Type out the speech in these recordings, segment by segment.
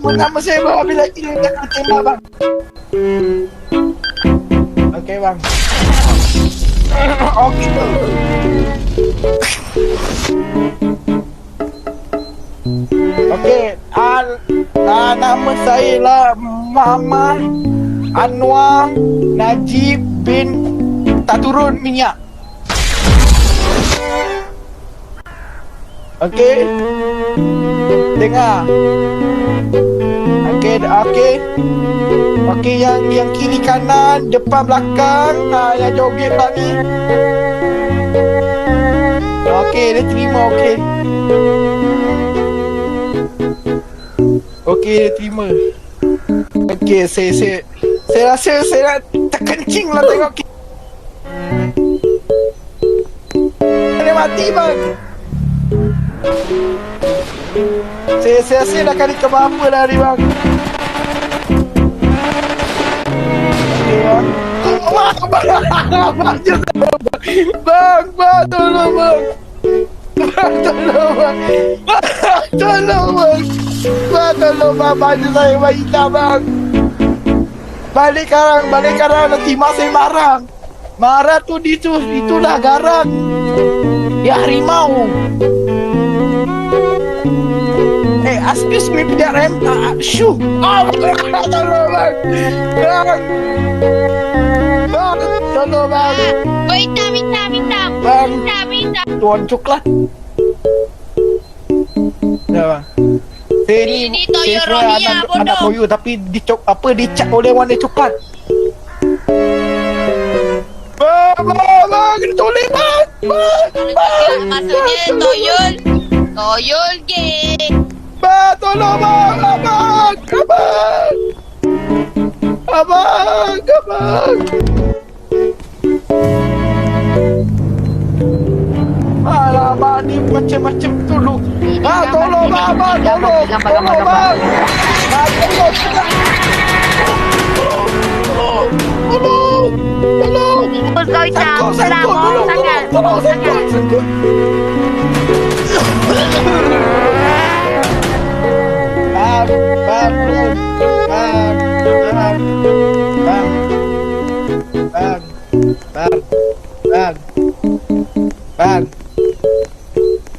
Nama saya bang, bila kita nak tembak bang. Okey bang. Okey tu. Okey, nama saya lah Muhammad Anwar Najib bin tak turun minyak. Okey. Dengar. Okey, yang kiri kanan, depan belakang, yang joget pula ni. Okey, dia terima, okey. Okey, dia terima. Okey, saya rasa saya nak terkencing lah tengok. Dia mati bang. Saya rasa dah kali keberapa dah ni bang. Okay bang. Bang, tolong bang. Tolong bang, baju saya bang hitam bang. Balik karang nanti mak saya marah. Marah tu itulah garang. Ya harimau. Excuse me, PDRM. Shoo. Tolong bang. Tolong bang. Oh, hitam. Bang. Tuan coklat. Ya bang. Saya Ini Toyo Romia, bodoh. anak Toyo tapi dicap oleh warna coklat. Bang, kena toleh bang. Maksudnya Toyol geng. Bang, tolong bang. Abang. Alamak, ni macam-macam tolong. Tolong bang. Tolong bang. Tolong. Kau hitam, sangat. Sangkut.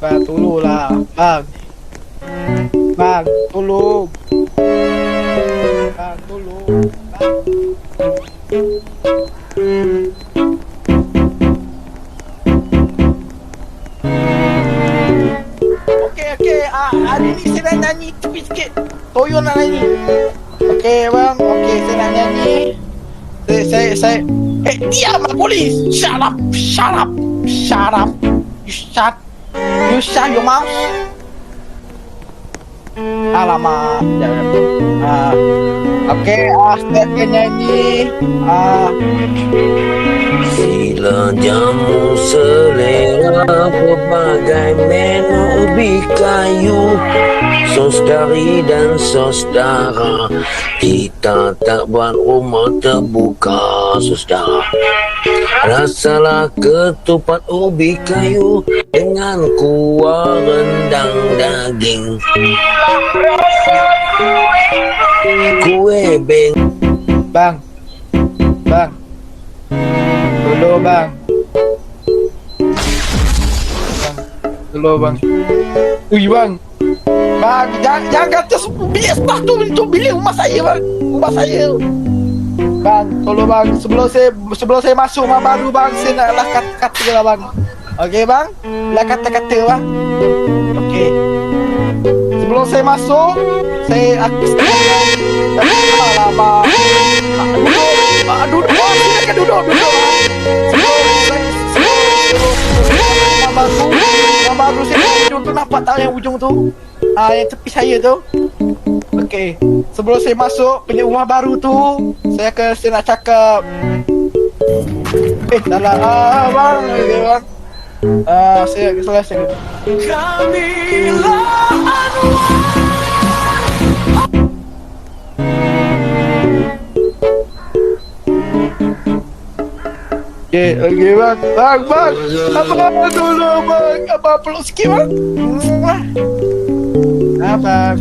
Bang, tolonglah. Bang, tolong. Okey. Hari ni saya nak nyanyi tepi sikit. Toyo nak nyanyi. Okey bang, saya nak nyanyi. Saya diam lah polis. Shut up. You shut your mouth. Alamak. Okey, saya akan nyanyi. Sila jamu selera pelbagai menu ubi kayu, sos kari dan sos darah. Kita tak buat rumah terbuka, sos darah. Rasalah ketupat ubi kayu dengan kuah rendang daging. Kue beng. Bang. Tolong bang. Tolong bang. Bang. Bang, jangan kata bilik sebelah tu untuk bilik rumah saya bang. Rumah saya. Bang, tolong bang. Sebelum saya masuk rumah baru bang, saya naklah kata lah bang. Okey bang? Lah kata-kata bang. Okey. Sebelum saya masuk, saya alamak. Duduk. Silakan duduk. Yang baru saya ujung tu nampak tak yang ujung tu? Yang tepi saya tu. Okey. Sebelum saya masuk punya rumah baru tu, saya nak cakap. Salah bang. Okey bang. Saya selesai. Kamilah Anwar. Okey bang. Bang. Abang tolong bang. Abang peluk sikit bang. Abang.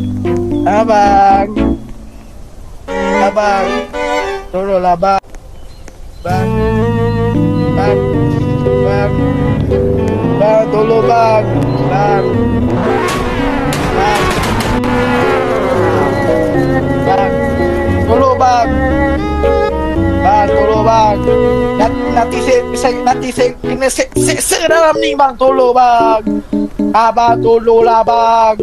Tolonglah bang. Bang, tolong bang. Bang. Tolong bang. Bang, tolong bang. Nanti saya kena seksa dalam ni bang. Tolong bang. Abang tolonglah bang.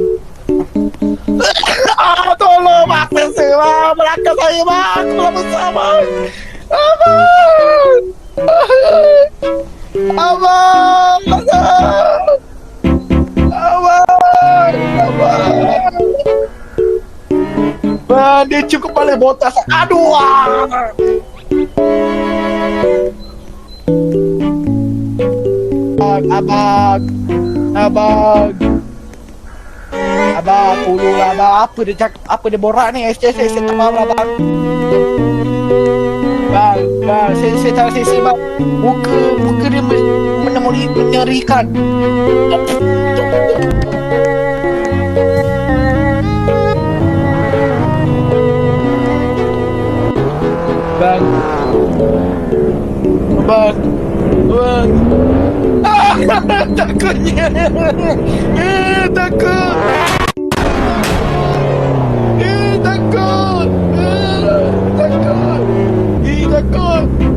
Tolong bang. Seksa bang. Belakang saya bang. Tolong besar bang. Abang. Bang, dia cukup kepala botas. Aduh. Abang, tolonglah bang. Apa dia cakap? Apa dia borak ni? Saya tak faham lah bang. Bang, saya tak rasa bang. Muka dia menyerikan. Bang. Takutnya. Takut. Takut.